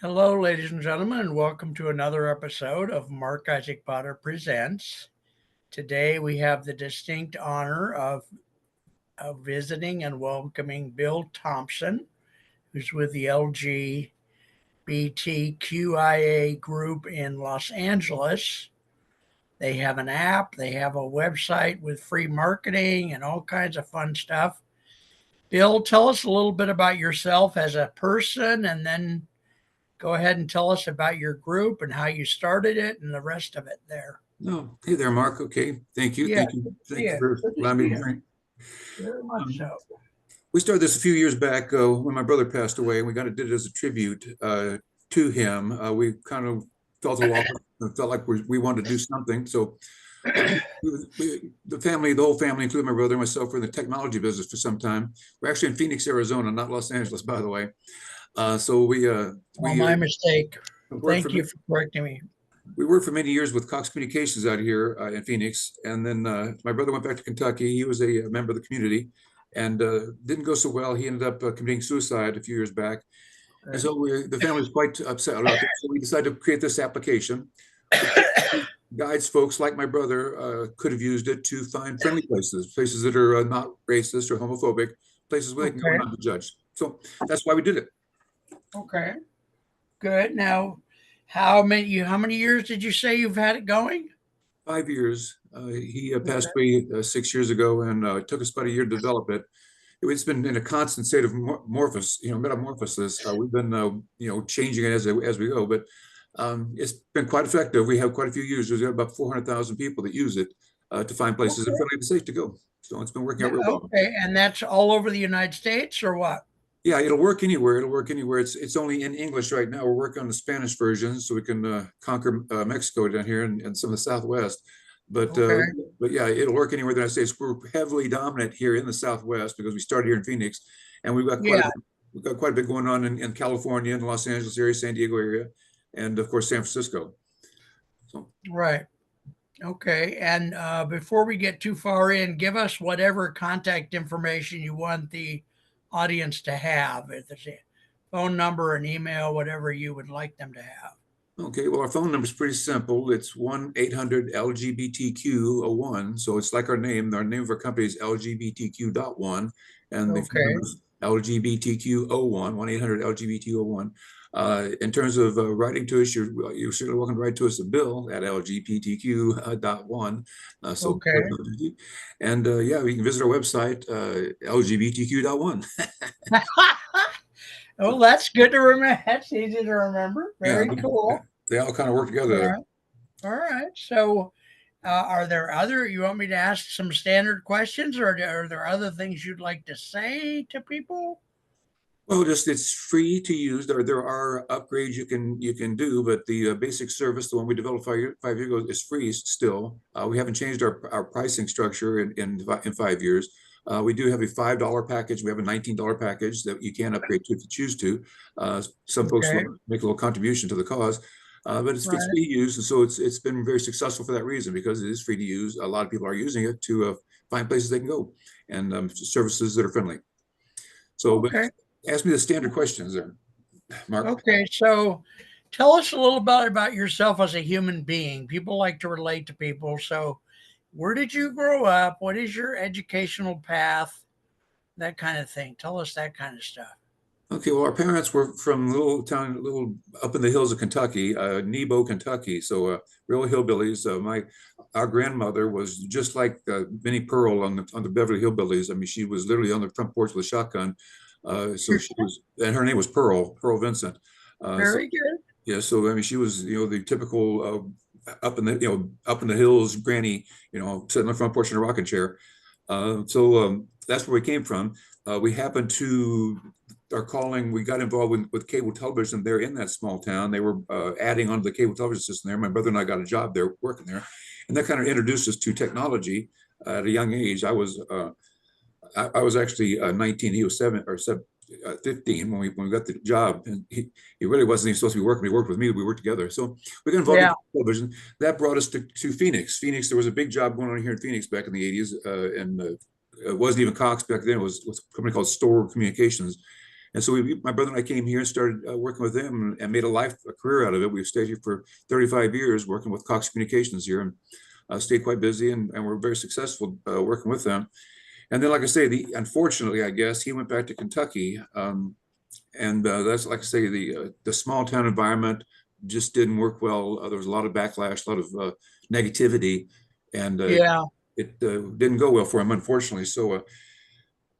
Hello, ladies and gentlemen, and welcome to another episode of Mark Isaac Potter Presents. Today we have the distinct honor of visiting and welcoming Bill Thompson, who's with the LGBTQIA group in Los Angeles. They have an app, they have a website with free marketing and all kinds of fun stuff. Bill, tell us a little bit about yourself as a person, and then go ahead and tell us about your group and how you started it and the rest of it there. No, hey there, Mark. Okay, thank you. Yeah, Thank you for allowing me to hear. very much so. We started this a few years back when my brother passed away, and we kind of did it as a tribute to him. We kind of felt a loss and felt like we wanted to do something. So the whole family, including my brother and myself, were in the technology business for some time. We're actually in Phoenix, Arizona, not Los Angeles, by the way. My mistake. Thank you for correcting me. We worked for many years with Cox Communications out here in Phoenix. And then my brother went back to Kentucky. He was a member of the community and didn't go so well. He ended up committing suicide a few years back. Okay. And so the family was quite upset about it. So we decided to create this application. Guides folks like my brother could have used it to find friendly places that are not racist or homophobic, places where they can go not be judged. So that's why we did it. Okay, good. Now, how many years did you say you've had it going? 5 years. He passed away 6 years ago, and it took us about a year to develop it. It's been in a constant state of metamorphosis. We've been, changing it as we go, but it's been quite effective. We have quite a few users. We have about 400,000 people that use it to find places that are friendly and safe to go. So it's been working out real well. Okay, and that's all over the United States, or what? Yeah, it'll work anywhere. It's only in English right now. We're working on the Spanish version so we can conquer Mexico down here and some of the Southwest. But yeah, it'll work anywhere in the United States. We're heavily dominant here in the Southwest because we started here in Phoenix, and we've got quite a bit going on in California, and Los Angeles area, San Diego area, and of course San Francisco. So. Right. Okay. And before we get too far in, give us whatever contact information you want the audience to have. If there's a phone number, an email, whatever you would like them to have. Okay, well, our phone number is pretty simple. It's 1-800-LGBTQ.ONE. So it's like our name. Our name of our company is LGBTQ.ONE. And the phone number is LGBTQ.ONE, 1-800-LGBTQ.ONE. In terms of writing to us, you're certainly welcome to write to us at bill@lgbtq.one. And yeah, you can visit our website, lgbtq.one. Oh, that's good to remember. That's easy to remember. Very cool. They all kind of work together. All right. So are there you want me to ask some standard questions, or are there other things you'd like to say to people? Well, it's free to use. There are upgrades you can do, but the basic service, the one we developed 5 years ago, is free still. We haven't changed our pricing structure in 5 years. We do have a $5 package. We have a $19 package that you can upgrade to if you choose to. Some folks will make a little contribution to the cause, but it's free to use, and so it's been very successful for that reason, because it is free to use. A lot of people are using it to find places they can go and services that are friendly. So, but ask me the standard questions there, Mark. Okay, so tell us a little bit about yourself as a human being. People like to relate to people. So where did you grow up? What is your educational path? That kind of thing. Tell us that kind of stuff. Okay, well, our parents were from a little town, up in the hills of Kentucky, Nebo, Kentucky. So real hillbillies. Our grandmother was just like Minnie Pearl on the Beverly Hillbillies. I mean, she was literally on the front porch with a shotgun. So she was, and her name was Pearl Vincent. Very good. Yeah, so I mean, she was, the typical up in the hills granny, sitting on the front porch in a rocking chair. So that's where we came from. We happened to we got involved with cable television there in that small town. They were adding onto the cable television system there. My brother and I got a job there working there, and that kind of introduced us to technology at a young age. I was actually 19. He was 15 when we got the job, and he really wasn't even supposed to be working. He worked with me. We worked together. So we got involved in television. That brought us to Phoenix. There was a big job going on here in Phoenix back in the 80s, and it wasn't even Cox back then. It was a company called Store Communications, And so my brother and I came here and started working with them and made a career out of it. We've stayed here for 35 years working with Cox Communications here, and stayed quite busy, and we're very successful working with them. And then, like I say, unfortunately, I guess he went back to Kentucky, and that's, like I say, the small town environment just didn't work well. There was a lot of backlash, a lot of negativity, and Yeah. it didn't go well for him, unfortunately. So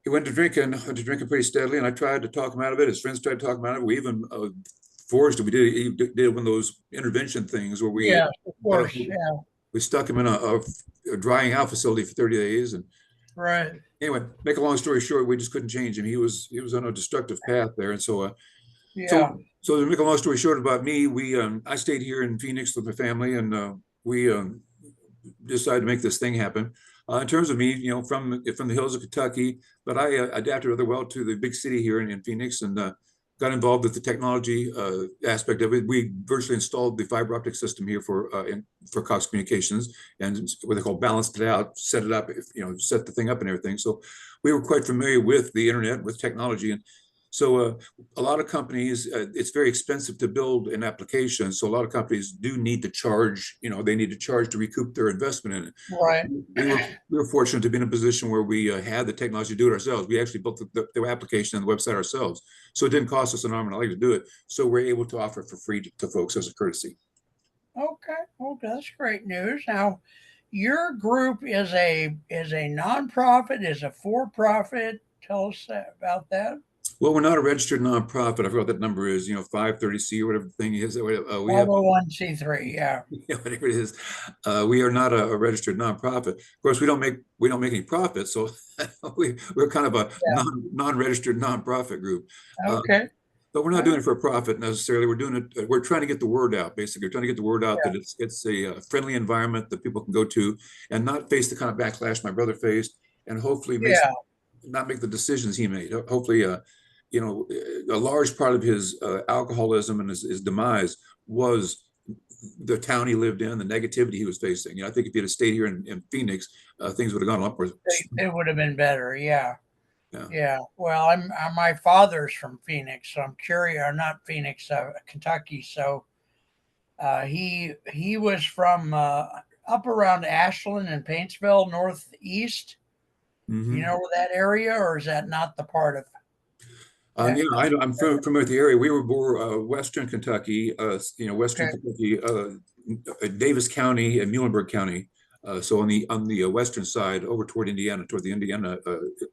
he went to drinking pretty steadily, and I tried to talk him out of it. His friends tried to talk him out of it. We even forced him. He did one of those intervention things where Yeah, of course. Yeah. we stuck him in a drying out facility for 30 days. And Right. anyway, make a long story short, we just couldn't change him. He was on a destructive path there. And Yeah. so to make a long story short about me, I stayed here in Phoenix with my family, and we decided to make this thing happen. In terms of me, from the hills of Kentucky, but I adapted rather well to the big city here in Phoenix, and got involved with the technology aspect of it. We virtually installed the fiber optic system here for Cox Communications, and what they call balanced it out, set it up, set the thing up and everything. So we were quite familiar with the internet, with technology. And so a lot of companies, it's very expensive to build an application. So a lot of companies do need to charge, they need to charge to recoup their investment in it. Right. We were fortunate to be in a position where we had the technology to do it ourselves. We actually built the application and the website ourselves. So it didn't cost us an arm and a leg to do it. So we're able to offer it for free to folks as a courtesy. Okay. Well, that's great news. Now, your group is a nonprofit, is a for profit. Tell us about that. Well, we're not a registered nonprofit. I forgot what that number is, 530C or whatever the thing is. We have 501c3. Yeah. whatever it is. We are not a registered nonprofit. Of course, we don't make any profit, so we're kind of a Yeah. non-registered nonprofit group. Okay. But we're not doing it for a profit necessarily. We're doing it. We're trying to get the word out. Basically, we're trying to get the word out that it's a friendly environment that people can go to and not face the kind of backlash my brother faced, and hopefully not make the decisions he made. Hopefully, a large part of his alcoholism and his demise was the town he lived in, the negativity he was facing. I think if he had stayed here in Phoenix, things would have gone upwards. It would have been better. Yeah. Yeah. Yeah. Well, my father's from Phoenix, so I'm curious. Or not Phoenix, Kentucky. So he was from up around Ashland and Paintsville, northeast. Mm-hmm. You know where that area, or is that not the part of? I'm familiar with the area. We were more Western Kentucky, Western Kentucky, Davis County and Muhlenberg County. So on the western side, over toward the Indiana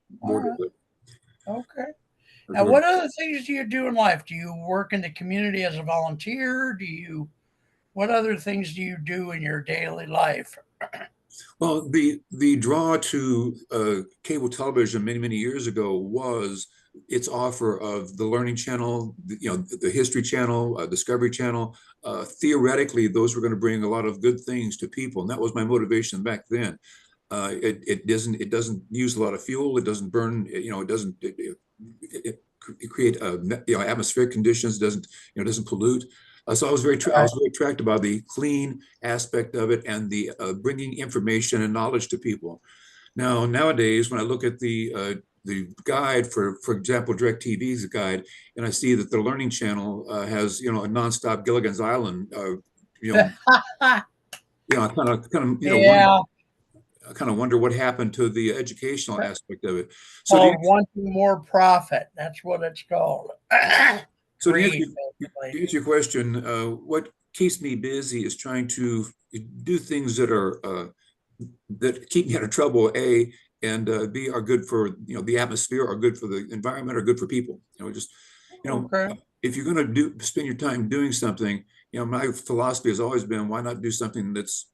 border. Right. Okay. Now, what other things do you do in life? Do you work in the community as a volunteer? What other things do you do in your daily life? Well, the draw to cable television many years ago was its offer of the Learning Channel, the History Channel, Discovery Channel. Theoretically, those were going to bring a lot of good things to people, and that was my motivation back then. It doesn't use a lot of fuel. It doesn't burn. It create atmospheric conditions. Doesn't pollute. So I was very attracted by the clean aspect of it and the bringing information and knowledge to people. Nowadays, when I look at the guide for example, DirecTV's guide, and I see that the Learning Channel has a nonstop Gilligan's Island. I kind of wonder what happened to the educational aspect of it. So wanting more profit. That's what it's called. So to answer your question, what keeps me busy is trying to do things that keep me out of trouble, A, and B, are good for the atmosphere, are good for the environment, are good for people. If you're going to spend your time doing something, my philosophy has always been, why not do something that's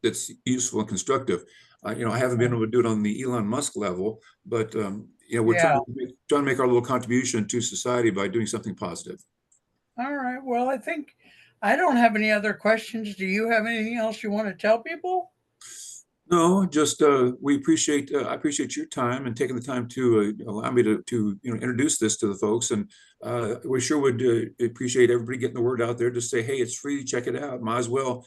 useful and constructive? I haven't been able to do it on the Elon Musk level, but we're trying to make our little contribution to society by doing something positive. All right. Well, I think I don't have any other questions. Do you have anything else you want to tell people? No, just I appreciate your time and taking the time to allow me to introduce this to the folks, and we sure would appreciate everybody getting the word out there. Just say, hey, it's free, check it out. Might as well.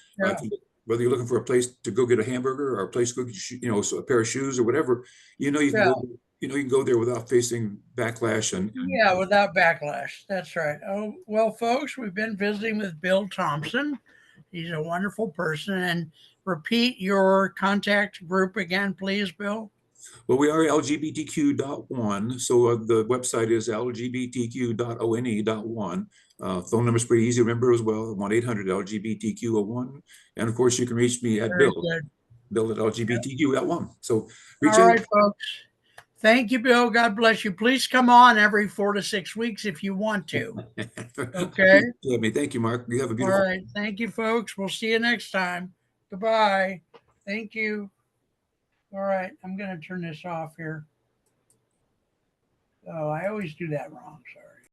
Whether you're looking for a place to go get a hamburger or a place to go get a pair of shoes or whatever, you can go you can go there without facing backlash and Yeah, without backlash. That's right. Oh, well, folks, we've been visiting with Bill Thompson. He's a wonderful person. And repeat your contact group again, please, Bill. well, we are LGBTQ.ONE. So the website is LGBTQ.ONE.1. Phone number is pretty easy to remember as well, 1-800-LGBTQ.ONE. And of course, you can reach me at Very good. Bill at LGBTQ.ONE. So reach All out. right, folks. Thank you, Bill. God bless you. Please come on every 4 to 6 weeks if you want to. Okay. Yeah, me. Thank you, Mark. You have a All beautiful. right. Thank you, folks. We'll see you next time. Goodbye. Thank you. All right. I'm going to turn this off here. Oh, I always do that wrong. Sorry.